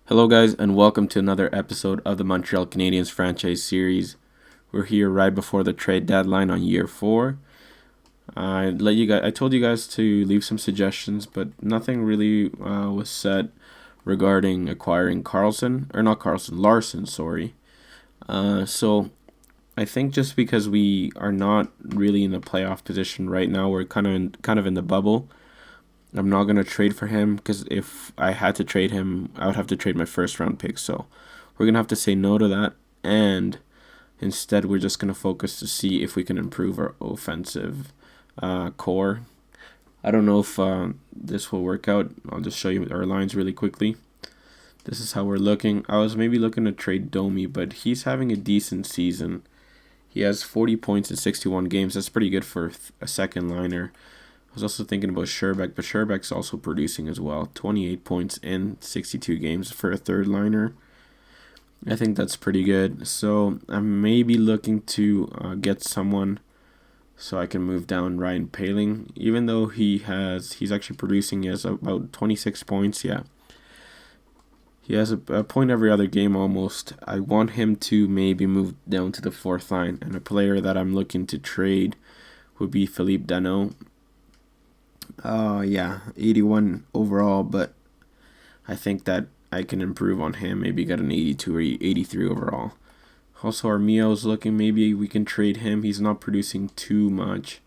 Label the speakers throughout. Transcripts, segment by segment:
Speaker 1: Hello, guys, and welcome to another episode of the Montreal Canadiens franchise series. We're here right before the trade deadline on year 4. I told you guys to leave some suggestions, but nothing really was said regarding acquiring Larson. Sorry. So I think just because we are not really in the playoff position right now, we're kind of in the bubble. I'm not going to trade for him because if I had to trade him, I would have to trade my first round pick. So we're going to have to say no to that. And instead, we're just going to focus to see if we can improve our offensive core. I don't know if this will work out. I'll just show you our lines really quickly. This is how we're looking. I was maybe looking to trade Domi, but he's having a decent season. He has 40 points in 61 games. That's pretty good for a second liner. I was also thinking about Sherbeck, but Sherbeck's also producing as well. 28 points in 62 games for a third liner. I think that's pretty good. So I'm maybe looking to get someone so I can move down Ryan Poehling. Even though he's actually producing, he has about 26 points. Yeah, he has a point every other game almost. I want him to maybe move down to the fourth line, and a player that I'm looking to trade would be Philippe Danault. Yeah, 81 overall, but I think that I can improve on him. Maybe get an 82 or 83 overall. Also, Armia's looking. Maybe we can trade him. He's not producing too much,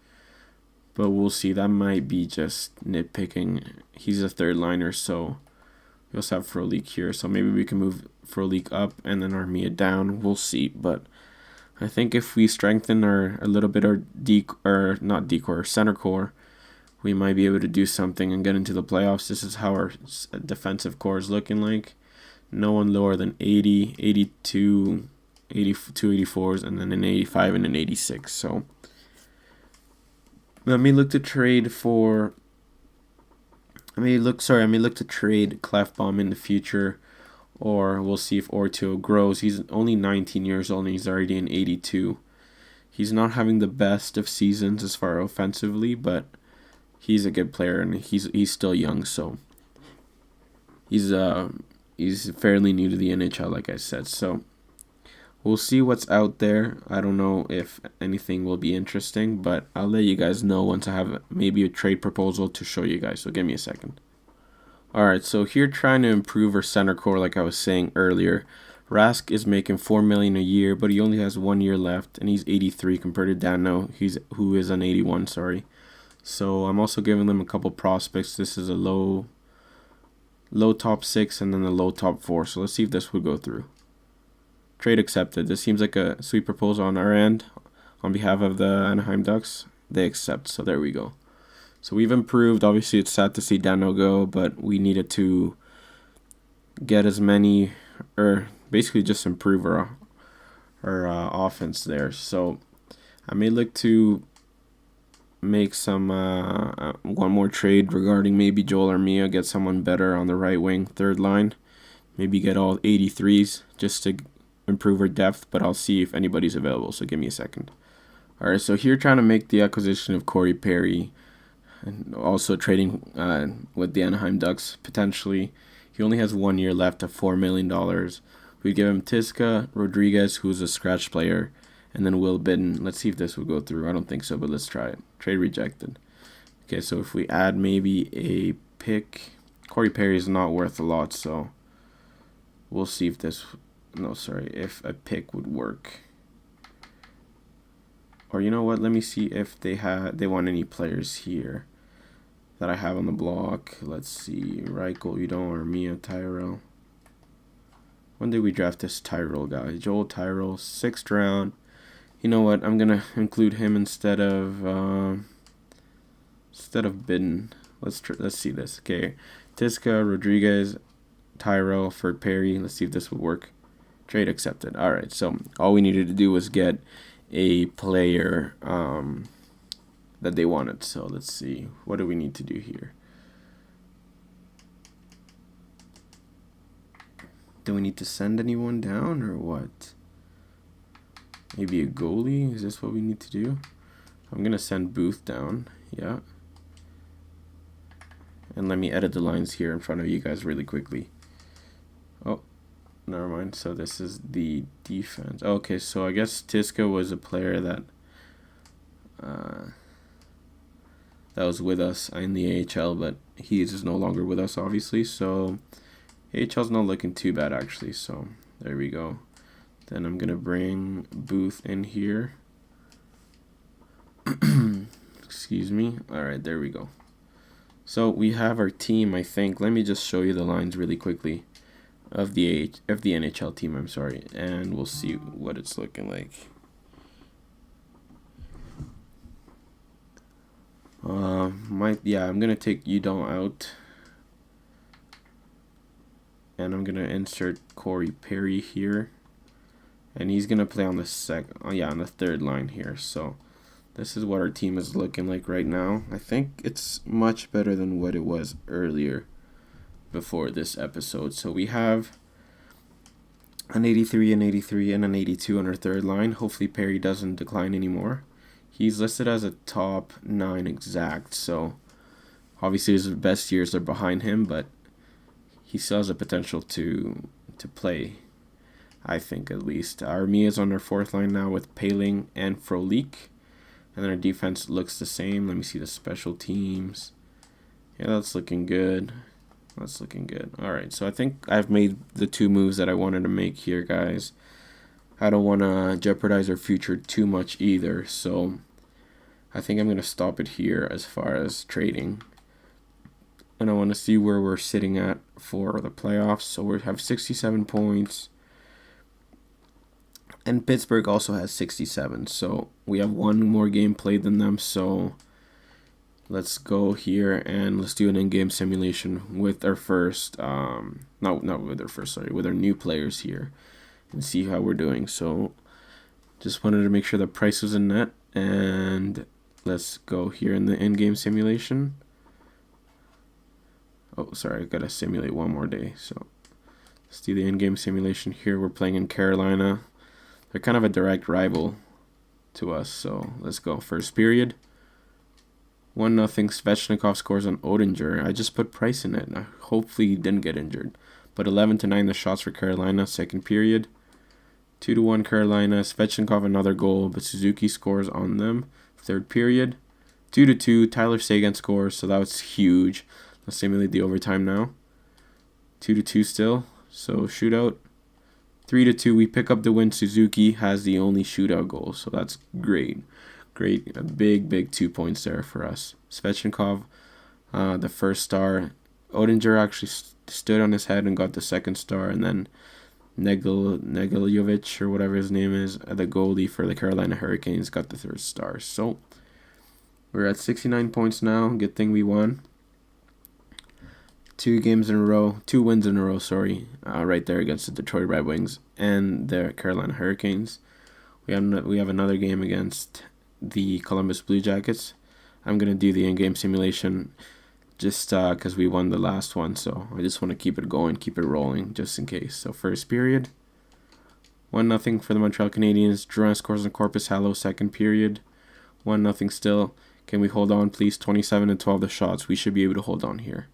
Speaker 1: but we'll see. That might be just nitpicking. He's a third liner, so we also have Frolik here. So maybe we can move Frolik up and then Armia down. We'll see, but I think if we strengthen our center core, we might be able to do something and get into the playoffs. This is how our defensive core is looking like. No one lower than 80, 82, 84s, and then an 85 and an 86. So I may look to trade Clefbaum in the future, or we'll see if Ortio grows. He's only 19 years old and he's already an 82. He's not having the best of seasons as far offensively, but he's a good player, and he's still young, so he's fairly new to the NHL, like I said. So we'll see what's out there. I don't know if anything will be interesting, but I'll let you guys know once I have maybe a trade proposal to show you guys. So give me a second. All right, so here trying to improve our center core, like I was saying earlier. Rask is making $4 million a year, but he only has 1 year left, and he's 83 compared to Danault, who is an 81. Sorry. So I'm also giving them a couple prospects. This is a low top 6 and then a low top 4. So let's see if this would go through. Trade accepted. This seems like a sweet proposal on our end. On behalf of the Anaheim Ducks, they accept. So there we go. So we've improved. Obviously, it's sad to see Danault go, but we needed to get as many, or basically just improve our offense there. So I may look to make some one more trade regarding maybe Joel Armia, get someone better on the right wing, third line. Maybe get all 83s just to improve our depth, but I'll see if anybody's available, so give me a second. Alright, so here trying to make the acquisition of Corey Perry, and also trading with the Anaheim Ducks potentially. He only has 1 year left of $4 million. We give him Tiska Rodriguez, who's a scratch player, and then Will Bidden. Let's see if this will go through. I don't think so, but let's try it. Trade rejected. Okay, so if we add maybe a pick, Corey Perry is not worth a lot, so we'll see if if a pick would work. Or you know what? Let me see if they want any players here that I have on the block. Let's see. Reichel, Armia, Tyrell. When did we draft this Tyrell guy? Joel Tyrell, 6th round. You know what? I'm gonna include him instead of Bidden. Let's see this. Okay, Tiska, Rodriguez, Tyrell for Perry. Let's see if this will work. Trade accepted. All right. So all we needed to do was get a player that they wanted. So let's see. What do we need to do here? Do we need to send anyone down or what? Maybe a goalie? Is this what we need to do? I'm going to send Booth down. Yeah. And let me edit the lines here in front of you guys really quickly. Oh, never mind. So this is the defense. Okay, so I guess Tiska was a player that uh, that was with us in the AHL, but he is no longer with us, obviously. So AHL's not looking too bad, actually. So there we go. Then I'm gonna bring Booth in here. Excuse me. All right, there we go. So we have our team, I think. Let me just show you the lines really quickly of the NHL team. I'm sorry, and we'll see what it's looking like. I'm gonna take Udon out, and I'm gonna insert Corey Perry here, and he's gonna play on the on the third line here. So this is what our team is looking like right now. I think it's much better than what it was earlier before this episode. So we have an 83, an 83, and an 82 on our third line. Hopefully Perry doesn't decline anymore. He's listed as a top 9 exact, so obviously his best years are behind him, but he still has the potential to play, I think, at least. Armia is on our fourth line now with Paling and Frolik. And then our defense looks the same. Let me see the special teams. Yeah, that's looking good. That's looking good. All right, so I think I've made the 2 moves that I wanted to make here, guys. I don't want to jeopardize our future too much either, so I think I'm going to stop it here as far as trading. And I want to see where we're sitting at for the playoffs. So we have 67 points. And Pittsburgh also has 67. So we have one more game played than them. So let's go here and let's do an in-game simulation with our first, not with our first, sorry, with our new players here and see how we're doing. So just wanted to make sure the price was in net, and let's go here in the in-game simulation. Oh, sorry, I gotta simulate one more day. So let's do the in-game simulation here. We're playing in Carolina. They're kind of a direct rival to us, so let's go. First period. 1-0. Svechnikov scores on Oettinger. I just put Price in it. Hopefully he didn't get injured. But 11-9 the shots for Carolina. Second period. 2-1 Carolina. Svechnikov another goal, but Suzuki scores on them. Third period. 2-2. Tyler Seguin scores, so that was huge. Let's simulate the overtime now. 2-2 still. So shootout. 3-2. We pick up the win. Suzuki has the only shootout goal, so that's great. Great. A big 2 points there for us. Svechnikov, the first star. Oettinger actually stood on his head and got the second star, and then Negeljovic, or whatever his name is, the goalie for the Carolina Hurricanes, got the third star. So we're at 69 points now. Good thing we won. 2 wins in a row, right there against the Detroit Red Wings and the Carolina Hurricanes. We have another game against the Columbus Blue Jackets. I'm going to do the in-game simulation just because we won the last one, so I just want to keep it going, keep it rolling, just in case. So first period, 1-0 for the Montreal Canadiens. Drouin scores on Corpus Hallow. Second period, 1-0 still. Can we hold on, please? 27-12 the shots. We should be able to hold on here.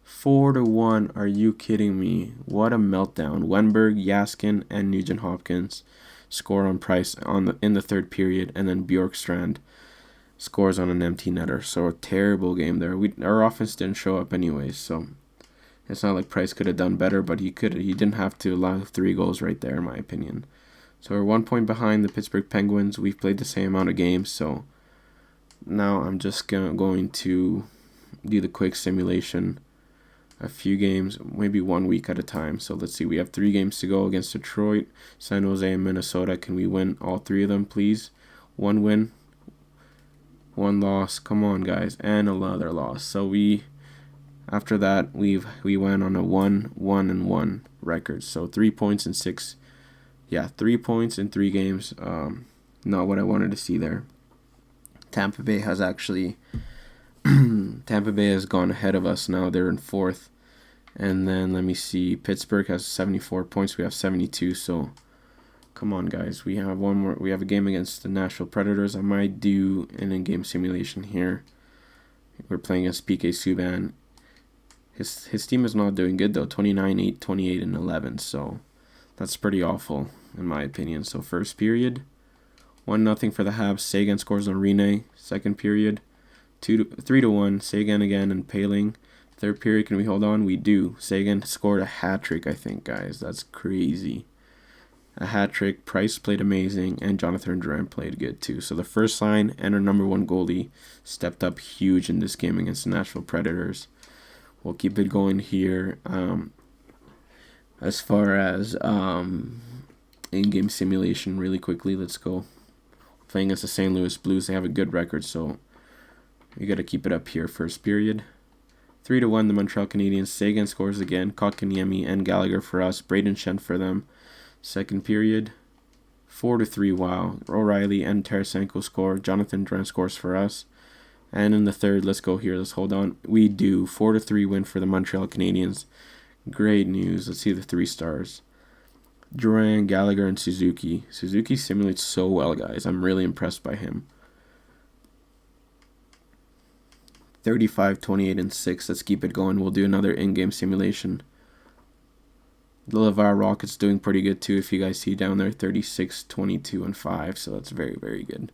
Speaker 1: 4-1. Are you kidding me? What a meltdown. Wenberg, Yaskin, and Nugent Hopkins score on Price in the third period, and then Bjorkstrand scores on an empty netter. So a terrible game there. Our offense didn't show up anyways, so it's not like Price could have done better, but he didn't have to allow 3 goals right there, in my opinion. So we're 1 point behind the Pittsburgh Penguins. We've played the same amount of games, so now I'm just going to do the quick simulation. A few games, maybe 1 week at a time. So let's see, we have 3 games to go against Detroit, San Jose, and Minnesota. Can we win all 3 of them, please? 1 win, 1 loss. Come on, guys, and another loss. So after that, we went on a 1-1 record. So 3 points in 6. Yeah, 3 points in 3 games. Not what I wanted to see there. Tampa Bay has gone ahead of us now. They're in 4th. And then let me see. Pittsburgh has 74 points. We have 72. So come on, guys. We have one more. We have a game against the Nashville Predators. I might do an in-game simulation here. We're playing against PK Subban His team is not doing good though. 29, 8, 28, and 11. So that's pretty awful in my opinion. So first period, 1-0 for the Habs. Sagan scores on Rene. Second period, 3-1. Sagan again and Paling. Third period, can we hold on? We do. Sagan scored a hat trick, I think, guys. That's crazy. A hat trick. Price played amazing, and Jonathan Durant played good too. So the first line and our number one goalie stepped up huge in this game against the Nashville Predators. We'll keep it going here. As far as in-game simulation, really quickly, let's go. Playing against the St. Louis Blues, they have a good record, so we got to keep it up here. First period, 3-1, the Montreal Canadiens. Sagan scores again. Kotkaniemi and Gallagher for us. Braden Shen for them. Second period, 4-3. Wow. O'Reilly and Tarasenko score. Jonathan Durant scores for us. And in the third, let's go here. Let's hold on. We do. 4-3 win for the Montreal Canadiens. Great news. Let's see the 3 stars. Durant, Gallagher, and Suzuki. Suzuki simulates so well, guys. I'm really impressed by him. 35, 28, and 6. Let's keep it going. We'll do another in-game simulation. The Laval Rockets doing pretty good too. If you guys see down there, 36, 22, and 5. So that's very, very good.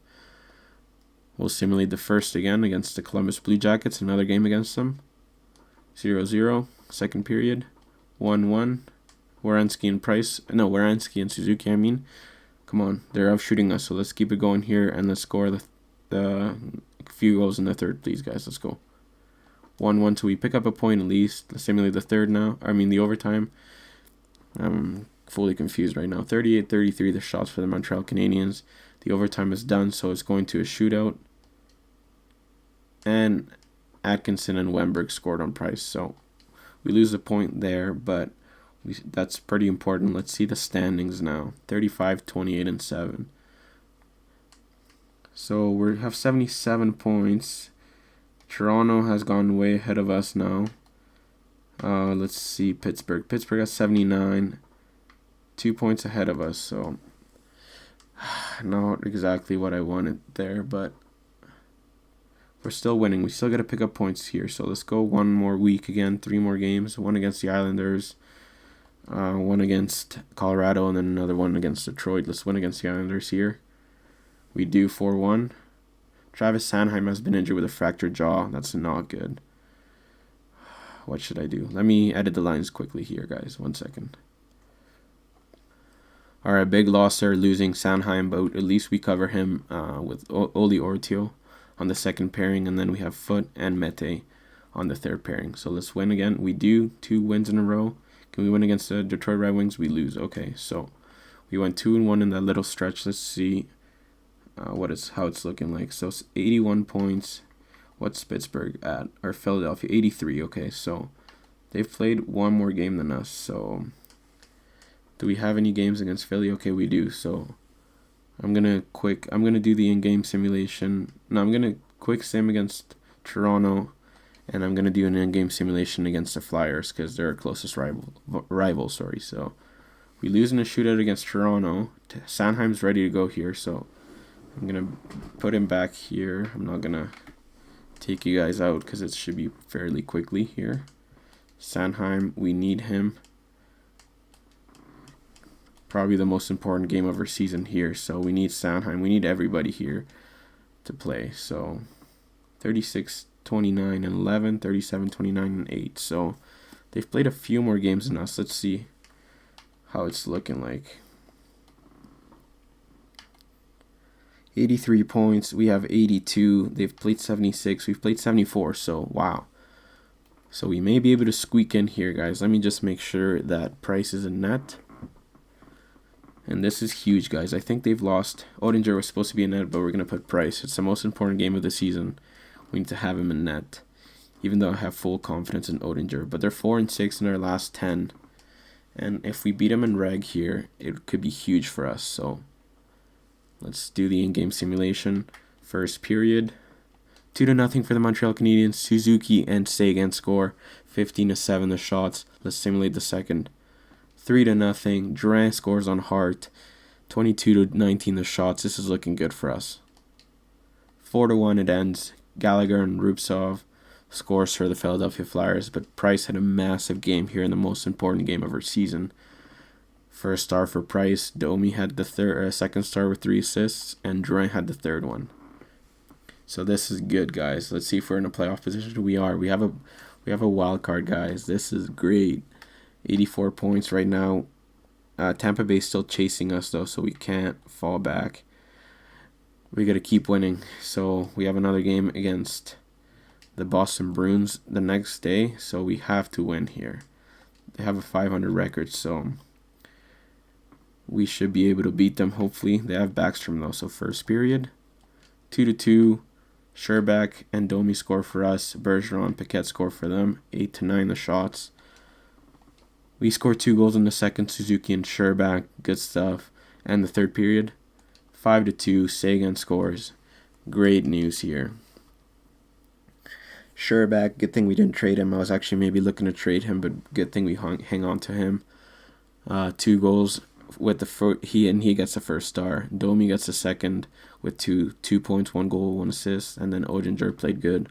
Speaker 1: We'll simulate the first again against the Columbus Blue Jackets. Another game against them. 0-0. Second period. 1-1. Werenski and Suzuki, I mean. Come on. They're out shooting us. So let's keep it going here. And let's score the few goals in the third, please, guys. Let's go. 1-1 till we pick up a point at least. Let's simulate the third now. The overtime. I'm fully confused right now. 38-33 the shots for the Montreal Canadiens. The overtime is done, so it's going to a shootout. And Atkinson and Wemberg scored on Price. So we lose a point there, but that's pretty important. Let's see the standings now. 35, 28, and 7. So we have 77 points. Toronto has gone way ahead of us now. Let's see Pittsburgh. Pittsburgh has 79. 2 points ahead of us. So not exactly what I wanted there, but we're still winning. We still got to pick up points here. So let's go one more week again. 3 more games. One against the Islanders. One against Colorado, and then another one against Detroit. Let's win against the Islanders here. We do 4-1. Travis Sanheim has been injured with a fractured jaw. That's not good. What should I do? Let me edit the lines quickly here, guys. 1 second. Alright, big loss there, losing Sanheim, but at least we cover him with Oli Ortio on the second pairing, and then we have Foot and Mete on the third pairing. So let's win again. We do 2 wins in a row. Can we win against the Detroit Red Wings? We lose. Okay, so we went 2-1 in that little stretch. Let's see how it's looking like. So it's 81 points. What's Pittsburgh at? Or Philadelphia? 83. Okay, so they've played one more game than us. So do we have any games against Philly? Okay, we do. So I'm gonna do the in-game simulation. No, I'm gonna quick sim against Toronto, and I'm gonna do an in-game simulation against the Flyers because they're our closest rival. So we lose in a shootout against Toronto. Sanheim's ready to go here, so I'm gonna put him back here. I'm not gonna take you guys out because it should be fairly quickly here. Sanheim, we need him. Probably the most important game of our season here. So we need Sanheim. We need everybody here to play. So 36, 29, and 11, 37, 29, and 8. So they've played a few more games than us. Let's see how it's looking like. 83 points. We have 82. They've played 76. We've played 74. So, wow. So we may be able to squeak in here, guys. Let me just make sure that Price is in net. And this is huge, guys. I think they've lost. Oettinger was supposed to be in net, but we're going to put Price. It's the most important game of the season. We need to have him in net, even though I have full confidence in Oettinger. But they're 4-6 in their last 10. And if we beat them in reg here, it could be huge for us. So let's do the in-game simulation. First period. 2-0 for the Montreal Canadiens. Suzuki and Sagan score. 15-7 the shots. Let's simulate the second. 3-0. Durant scores on Hart. 22-19 the shots. This is looking good for us. 4-1 it ends. Gallagher and Rubtsov scores for the Philadelphia Flyers, but Price had a massive game here in the most important game of our season. First star for Price, Domi had the second star with 3 assists, and Drouin had the third one. So this is good, guys. Let's see if we're in a playoff position. We are. We have a wild card, guys. This is great. 84 points right now. Tampa Bay still chasing us though, so we can't fall back. We got to keep winning. So we have another game against the Boston Bruins the next day, so we have to win here. They have a 500 record, so we should be able to beat them, hopefully. They have Backstrom, though, so first period, 2-2. Sherback and Domi score for us. Bergeron, Paquette score for them. 8-9 the shots. We score 2 goals in the second. Suzuki and Sherback, good stuff. And the third period, 5-2. Seguin scores. Great news here. Sherback, good thing we didn't trade him. I was actually maybe looking to trade him, but good thing we hang on to him. 2 goals with he gets the first star. Domi gets the second with 2 points, 1 goal, 1 assist, and then Oettinger played good,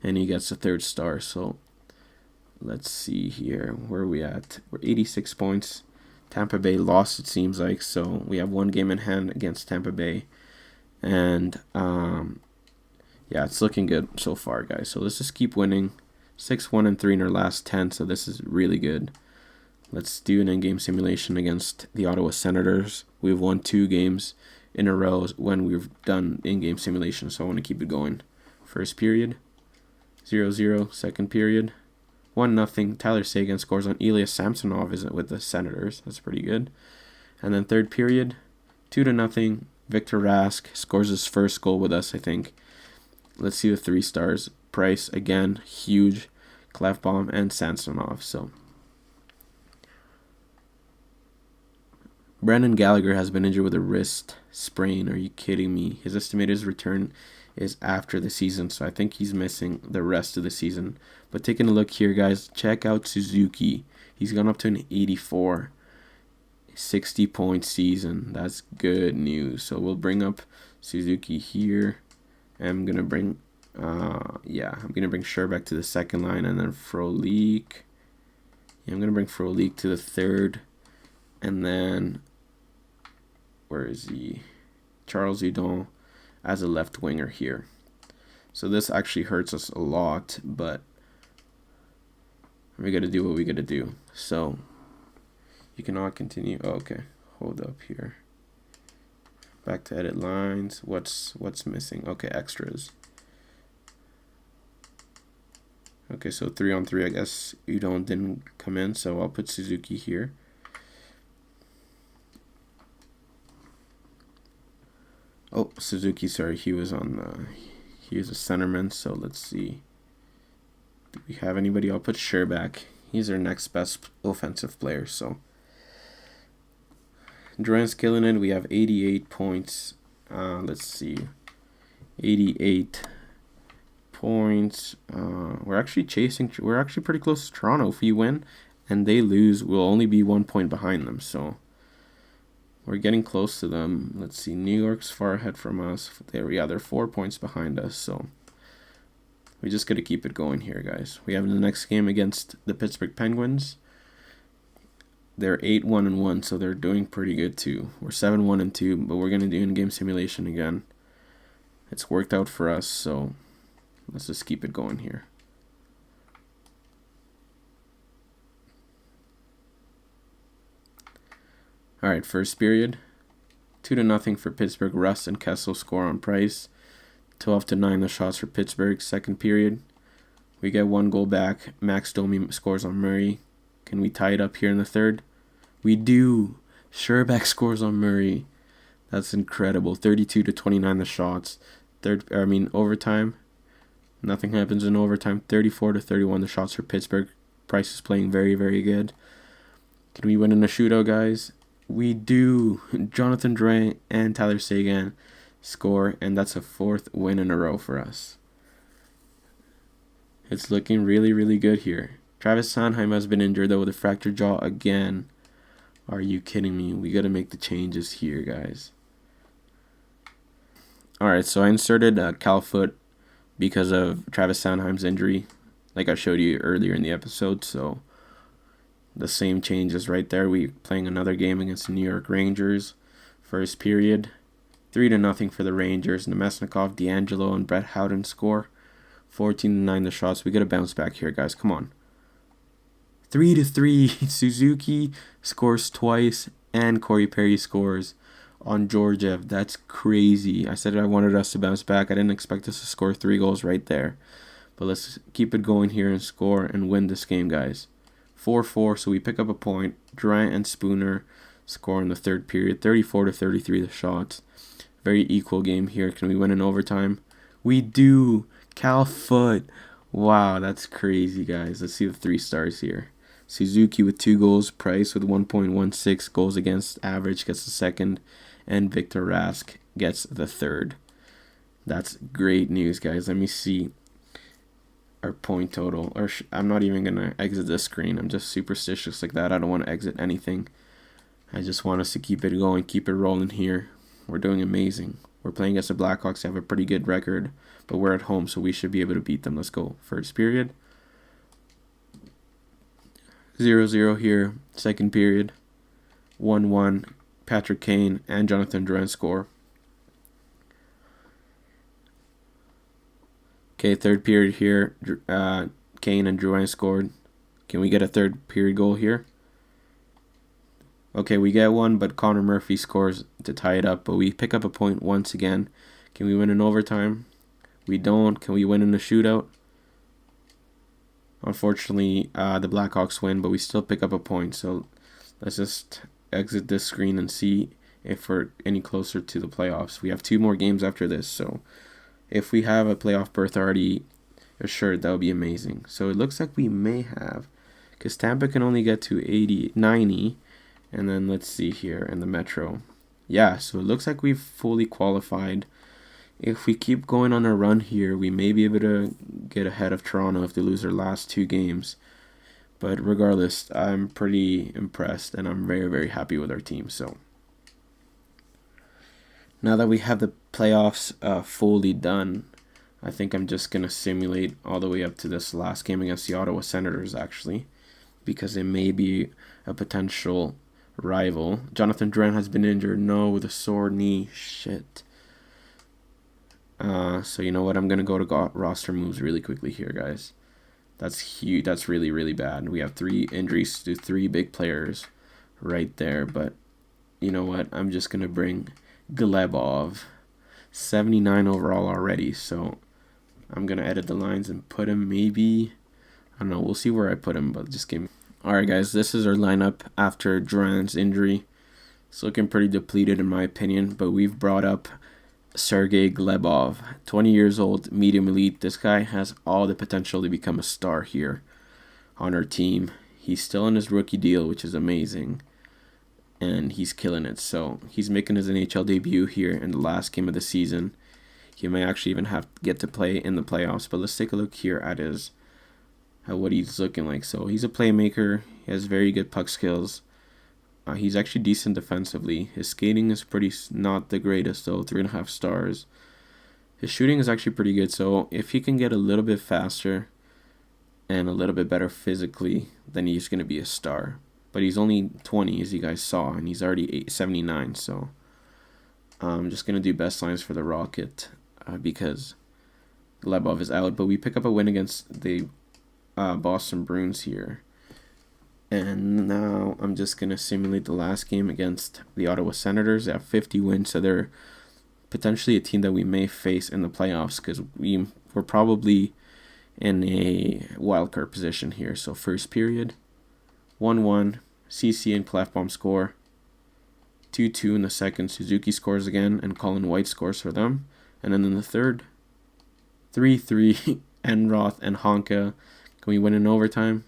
Speaker 1: and he gets the third star. So let's see here, where are we at? We're 86 points. Tampa Bay lost, it seems like, so we have 1 game in hand against Tampa Bay, and yeah, it's looking good so far, guys. So let's just keep winning. 6-1-3 in our last 10, so this is really good. Let's do an in-game simulation against the Ottawa Senators. We've won 2 games in a row when we've done in-game simulation, so I want to keep it going. First period, 0-0. Second period, 1-0. Tyler Seguin scores on Ilya Samsonov with the Senators. That's pretty good. And then third period, 2-0. Victor Rask scores his first goal with us, I think. Let's see the 3 stars. Price, again, huge. Clefbaum and Samsonov, so... Brendan Gallagher has been injured with a wrist sprain. Are you kidding me? His estimated return is after the season, so I think he's missing the rest of the season. But taking a look here, guys, check out Suzuki. He's gone up to an 84. 60-point season. That's good news. So we'll bring up Suzuki here. I'm going to bring, I'm going to bring Sherback to the second line, and then Frolik. Yeah, I'm going to bring Frolik to the third. And then, where is he? Charles Hudon as a left winger here. So this actually hurts us a lot, but we got to do what we got to do. So you cannot continue. Oh, okay, hold up here. Back to edit lines. What's missing? Okay, extras. Okay, so 3-on-3. I guess Hudon didn't come in, so I'll put Suzuki here. Oh, Suzuki, sorry, he was a centerman, so let's see. Do we have anybody? I'll put Sherback. He's our next best offensive player, so. Drouin's killing it. We have 88 points. Let's see. 88 points. We're actually pretty close to Toronto. If we win and they lose, we'll only be 1 point behind them, so. We're getting close to them. Let's see. New York's far ahead from us. They're 4 points behind us. So we just got to keep it going here, guys. We have the next game against the Pittsburgh Penguins. They're 8-1-1, so they're doing pretty good too. We're 7-1-2, but we're gonna do in-game simulation again. It's worked out for us, so let's just keep it going here. All right, first period, 2-0 for Pittsburgh. Rust and Kessel score on Price. 12-9 the shots for Pittsburgh. Second period, we get 1 goal back. Max Domi scores on Murray. Can we tie it up here in the third? We do. Sherback scores on Murray. That's incredible. 32-29 the shots. Overtime. Nothing happens in overtime. 34-31 the shots for Pittsburgh. Price is playing very, very good. Can we win in a shootout, guys? We do. Jonathan Drouin and Tyler Seguin score, and that's a 4th win in a row for us. It's looking really, really good here. Travis Sanheim has been injured, though, with a fractured jaw again. Are you kidding me? We got to make the changes here, guys. All right, so I inserted Cal Foot because of Travis Sanheim's injury. like I showed you earlier in the episode. So the same changes right there. We playing another game against the New York Rangers. First period, 3-0 for the Rangers. Nemesnikov, D'Angelo, and Brett Howden score. 14-9 the shots. We got to bounce back here, guys. Come on. 3-3. Suzuki scores twice, and Corey Perry scores on Georgiev. That's crazy. I said I wanted us to bounce back. I didn't expect us to score 3 goals right there. But let's keep it going here and score and win this game, guys. 4-4, so we pick up a point. Durant and Spooner score in the third period. 34-33 the shots. Very equal game here. Can we win in overtime? We do. Cal Foot. Wow, that's crazy, guys. Let's see the 3 stars here. Suzuki with 2 goals. Price with 1.16 goals against average gets the second. And Victor Rask gets the third. That's great news, guys. Let me see our point total. I'm not even going to exit this screen. I'm just superstitious like that. I don't want to exit anything. I just want us to keep it going, keep it rolling here. We're doing amazing. We're playing against the Blackhawks. They have a pretty good record, but we're at home, so we should be able to beat them. Let's go. First period. 0-0 here. Second period. 1-1. Patrick Kane and Jonathan Drouin score. Okay, third period here. Kane and Drouin scored. Can we get a third period goal here? Okay, we get one, but Connor Murphy scores to tie it up. But we pick up a point once again. Can we win in overtime? We don't. Can we win in a shootout? Unfortunately, the Blackhawks win, but we still pick up a point. So let's just exit this screen and see if we're any closer to the playoffs. We have 2 more games after this, so if we have a playoff berth already assured, that would be amazing. So it looks like we may have, because Tampa can only get to 90. And then let's see here in the Metro. Yeah, so it looks like we've fully qualified. If we keep going on a run here, we may be able to get ahead of Toronto if they lose their last 2 games. But regardless, I'm pretty impressed, and I'm very, very happy with our team. So now that we have the playoffs fully done, I think I'm just going to simulate all the way up to this last game against the Ottawa Senators, actually, because it may be a potential rival. Jonathan Drouin has been injured. No, with a sore knee. Shit. So you know what? I'm going to go to roster moves really quickly here, guys. That's huge. That's really, really bad. We have 3 injuries to 3 big players right there. But you know what? I'm just going to bring Glebov. 79 overall already. So I'm going to edit the lines and put him maybe... I don't know. We'll see where I put him, but just give me... Alright, guys. This is our lineup after Drouin's injury. It's looking pretty depleted in my opinion, but we've brought up Sergei Glebov, 20 years old, medium elite. This guy has all the potential to become a star here on our team. He's still on his rookie deal, which is amazing, and he's killing it. So he's making his NHL debut here in the last game of the season. He may actually even get to play in the playoffs, but let's take a look here at what he's looking like. So he's a playmaker. He has very good puck skills. He's actually decent defensively. His skating is not the greatest, though, 3.5 stars. His shooting is actually pretty good, so if he can get a little bit faster and a little bit better physically, then he's going to be a star. But he's only 20, as you guys saw, and he's already 79, so I'm just going to do best lines for the Rocket because Glebov is out. But we pick up a win against the Boston Bruins here. And now I'm just going to simulate the last game against the Ottawa Senators. They have 50 wins, so they're potentially a team that we may face in the playoffs because we're probably in a wildcard position here. So first period, 1-1, CC and Clefbaum score. 2-2 in the second, Suzuki scores again, and Colin White scores for them. And then in the third, 3-3, Enroth and Honka. Can we win in overtime?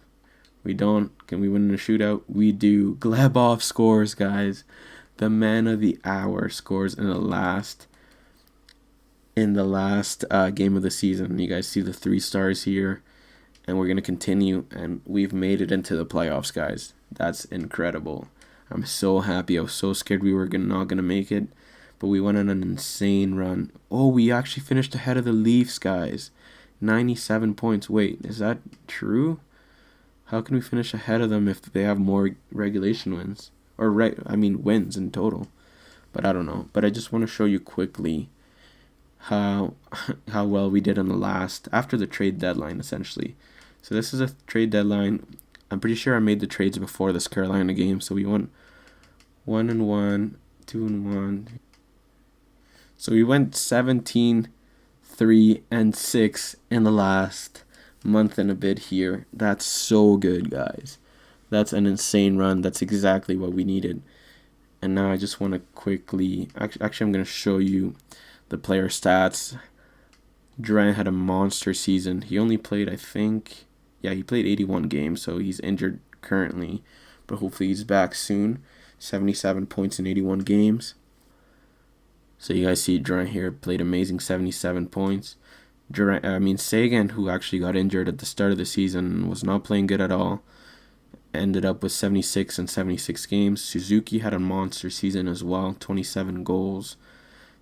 Speaker 1: We don't. Can we win in a shootout? We do. Glebov scores, guys. The man of the hour scores in the last game of the season. You guys see the 3 stars here, and we're gonna continue. And we've made it into the playoffs, guys. That's incredible. I'm so happy. I was so scared we were not gonna make it, but we went on an insane run. Oh, we actually finished ahead of the Leafs, guys. 97 points. Wait, is that true? How can we finish ahead of them if they have more regulation wins? Or, wins in total. But I don't know. But I just want to show you quickly how well we did on the last, after the trade deadline, essentially. So this is a trade deadline. I'm pretty sure I made the trades before this Carolina game. So we went 1-1, 2-1. So we went 17, 3, and 6 in the last month and a bit here. That's so good, guys. That's an insane run. That's exactly what we needed. And now I just want to quickly... Actually, I'm going to show you the player stats. Durant had a monster season. He only played, I think... Yeah, he played 81 games, so he's injured currently. But hopefully he's back soon. 77 points in 81 games. So you guys see Durant here played amazing, 77 points. Sagan, who actually got injured at the start of the season, was not playing good at all. Ended up with 76 in 76 games. Suzuki had a monster season as well, 27 goals,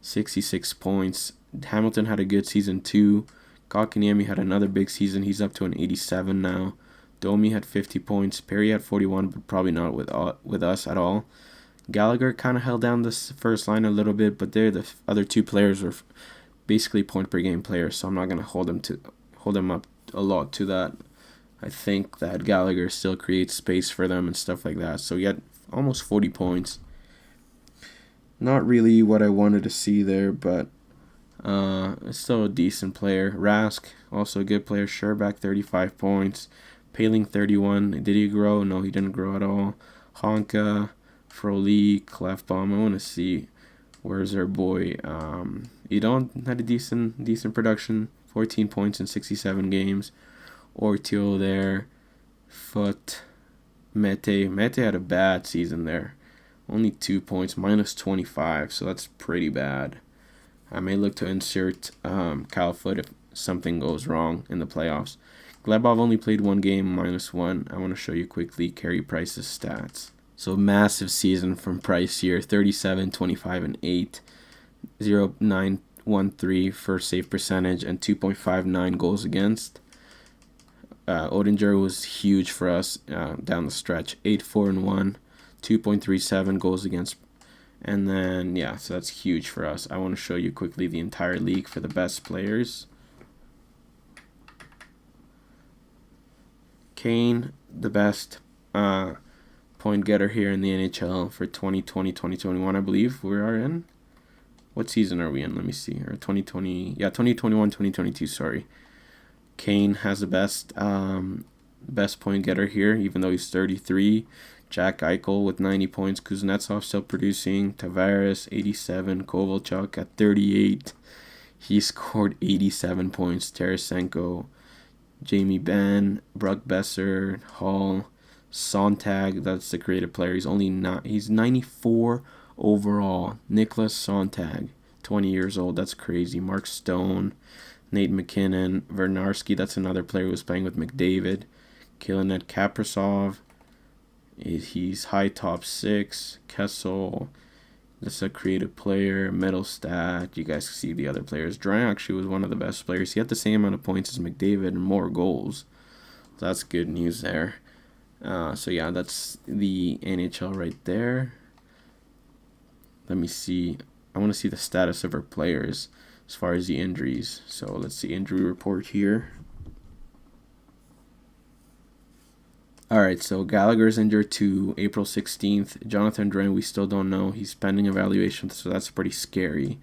Speaker 1: 66 points. Hamilton had a good season too. Kotkaniemi had another big season. He's up to an 87 now. Domi had 50 points. Perry had 41, but probably not with us at all. Gallagher kind of held down this first line a little bit, but the other two players were basically point per game players, so I'm not gonna hold them up a lot to that. I think that Gallagher still creates space for them and stuff like that. So he had almost 40 points. Not really what I wanted to see there, but it's still a decent player. Rask, also a good player. Sherback, 35 points. Paling, 31. Did he grow? No, he didn't grow at all. Honka, Froli, Clefbaum. I want to see where's our boy. Edon had a decent production. 14 points in 67 games. Ortio there. Foot. Mete had a bad season there. Only 2 points, minus 25, so that's pretty bad. I may look to insert Kyle Foot if something goes wrong in the playoffs. Glebov only played one game, minus 1. I want to show you quickly Carey Price's stats. So massive season from Price here, 37, 25, and 8. 0.913 for save percentage and 2.59 goals against. Odinger was huge for us down the stretch. 8-4-1, 2.37 goals against. And then, yeah, so that's huge for us. I want to show you quickly the entire league for the best players. Kane, the best point getter here in the NHL for 2020-2021, I believe we are in. What season are we in? Let me see. Or 2021-2022, sorry. Kane has the best point getter here, even though he's 33. Jack Eichel with 90 points. Kuznetsov still producing. Tavares, 87. Kovalchuk at 38. He scored 87 points. Tarasenko, Jamie Benn, Brock Besser, Hall, Sontag. That's the creative player. He's 94 overall. Nicholas Sontag, 20 years old. That's crazy. Mark Stone, Nate McKinnon, Vernarski. That's another player who was playing with McDavid. Kilinet Kaprasov. He's high top 6. Kessel. That's a creative player. Middlestat. You guys see the other players. Durant actually was one of the best players. He had the same amount of points as McDavid and more goals. So that's good news there. So yeah, that's the NHL right there. Let me see. I want to see the status of our players as far as the injuries. So let's see injury report here. Alright, so Gallagher's injured to April 16th. Jonathan Drouin, we still don't know. He's pending evaluation, so that's pretty scary.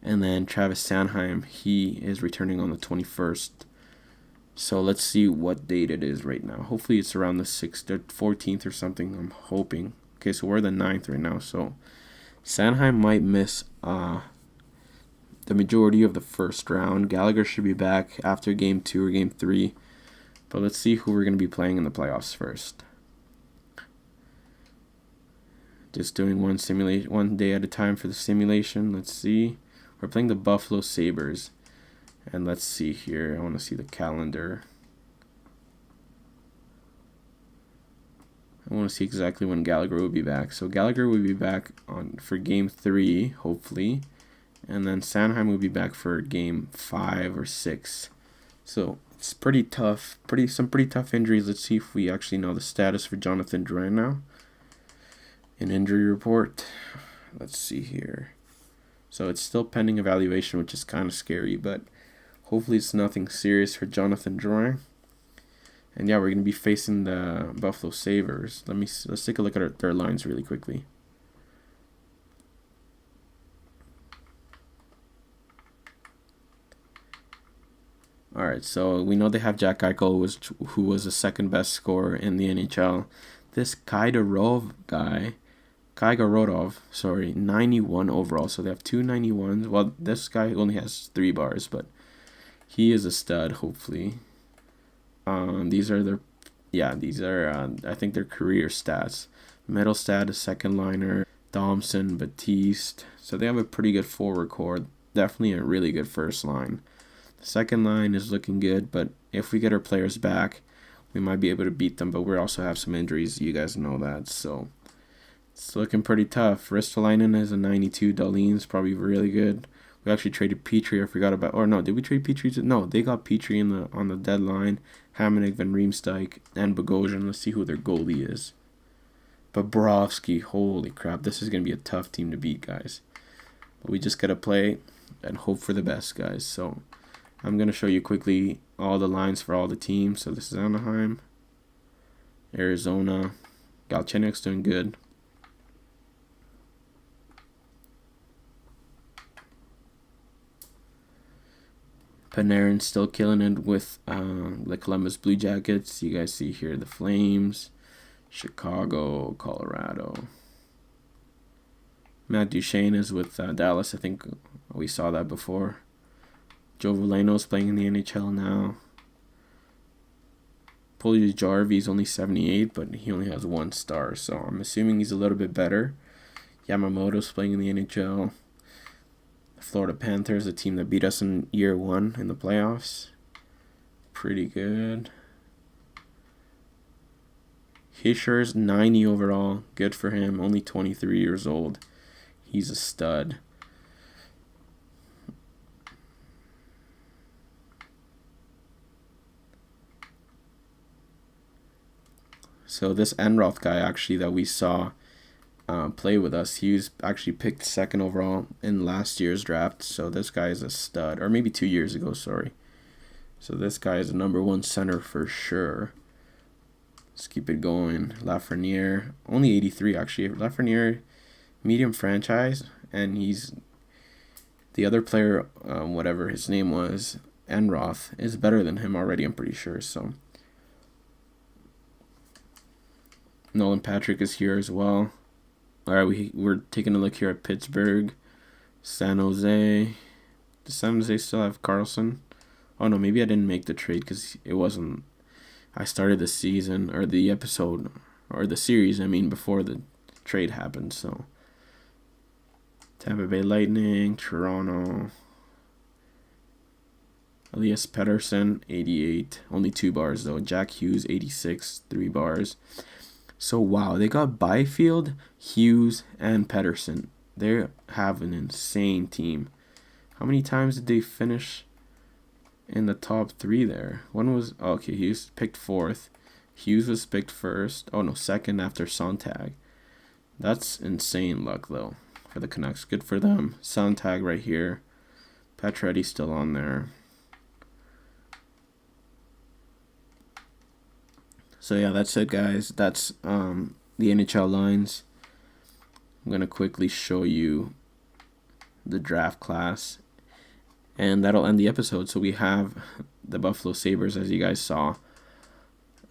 Speaker 1: And then Travis Sanheim, he is returning on the 21st. So let's see what date it is right now. Hopefully it's around the 6th or 14th or something, I'm hoping. Okay, so we're the 9th right now, so Sanheim might miss the majority of the first round. Gallagher should be back after Game 2 or Game 3. But let's see who we're going to be playing in the playoffs first. Just doing one day at a time for the simulation. Let's see. We're playing the Buffalo Sabres. And let's see here. I want to see the calendar. I want to see exactly when Gallagher will be back. So Gallagher will be back for Game 3, hopefully. And then Sanheim will be back for Game 5 or 6. So it's pretty tough. Some pretty tough injuries. Let's see if we actually know the status for Jonathan Drouin now. An injury report. Let's see here. So it's still pending evaluation, which is kind of scary, but hopefully it's nothing serious for Jonathan Drouin. And yeah, we're going to be facing the Buffalo Sabres. Let's take a look at their lines really quickly. All right, so we know they have Jack Eichel, who was the second best scorer in the NHL. This Kaigorodov, 91 overall. So they have two 91s. Well, this guy only has 3 bars, but he is a stud, hopefully. These are I think their career stats. Mittelstadt, a second liner. Thompson, Batiste. So they have a pretty good forward core. Definitely a really good first line. The second line is looking good, but if we get our players back, we might be able to beat them. But we also have some injuries. You guys know that, so it's looking pretty tough. Ristolainen is a 92. Dahlin's probably really good. We actually traded Petrie. I forgot about. Or no, did we trade Petrie? No, they got Petrie on the deadline. Hamonic, Van Riemsdyk, and Bogosian. Let's see who their goalie is. Bobrovsky. Holy crap! This is gonna be a tough team to beat, guys. But we just gotta play and hope for the best, guys. So I'm gonna show you quickly all the lines for all the teams. So this is Anaheim, Arizona. Galchenyuk's doing good. Panarin's still killing it with the Columbus Blue Jackets. You guys see here the Flames, Chicago, Colorado. Matt Duchene is with Dallas. I think we saw that before. Joe Veleno's playing in the NHL now. Puljujärvi's only 78, but he only has 1 star, so I'm assuming he's a little bit better. Yamamoto's playing in the NHL. The Florida Panthers, a team that beat us in year 1 in the playoffs. Pretty good. Hischer's 90 overall. Good for him. Only 23 years old. He's a stud. So this Enroth guy actually that we saw play with us, he was actually picked 2nd overall in last year's draft. So this guy is a stud, or maybe 2 years ago, sorry. So this guy is a number 1 center for sure. Let's keep it going. Lafreniere, only 83 actually. Lafreniere, medium franchise, and he's the other player, whatever his name was, Enroth, is better than him already, I'm pretty sure. So Nolan Patrick is here as well. All right, we're taking a look here at Pittsburgh, San Jose. Does San Jose still have Carlson? Oh no, maybe I didn't make the trade because it wasn't. I started the season or the episode or the series. I mean, before the trade happened. So Tampa Bay Lightning, Toronto. Elias Pettersson, 88, only 2 bars though. Jack Hughes, 86, 3 bars. So, wow, they got Byfield, Hughes, and Pettersson. They have an insane team. How many times did they finish in the top 3 there? One was, okay, he was picked 4th. Hughes was picked 1st. Oh, no, 2nd after Sontag. That's insane luck, though, for the Canucks. Good for them. Sontag right here. Pacioretty still on there. So yeah, that's it, guys. That's the NHL lines. I'm going to quickly show you the draft class, and that'll end the episode. So we have the Buffalo Sabres, as you guys saw,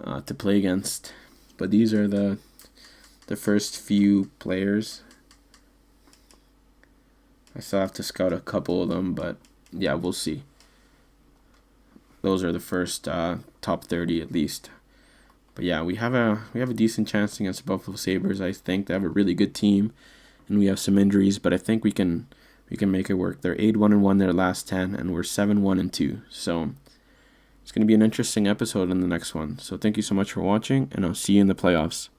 Speaker 1: to play against. But these are the first few players. I still have to scout a couple of them, but yeah, we'll see. Those are the first top 30 at least. But yeah, we have a decent chance against the Buffalo Sabres. I think they have a really good team, and we have some injuries, but I think we can make it work. They're 8-1-1 their last 10, and we're 7-1-2. So it's going to be an interesting episode in the next one. So thank you so much for watching, and I'll see you in the playoffs.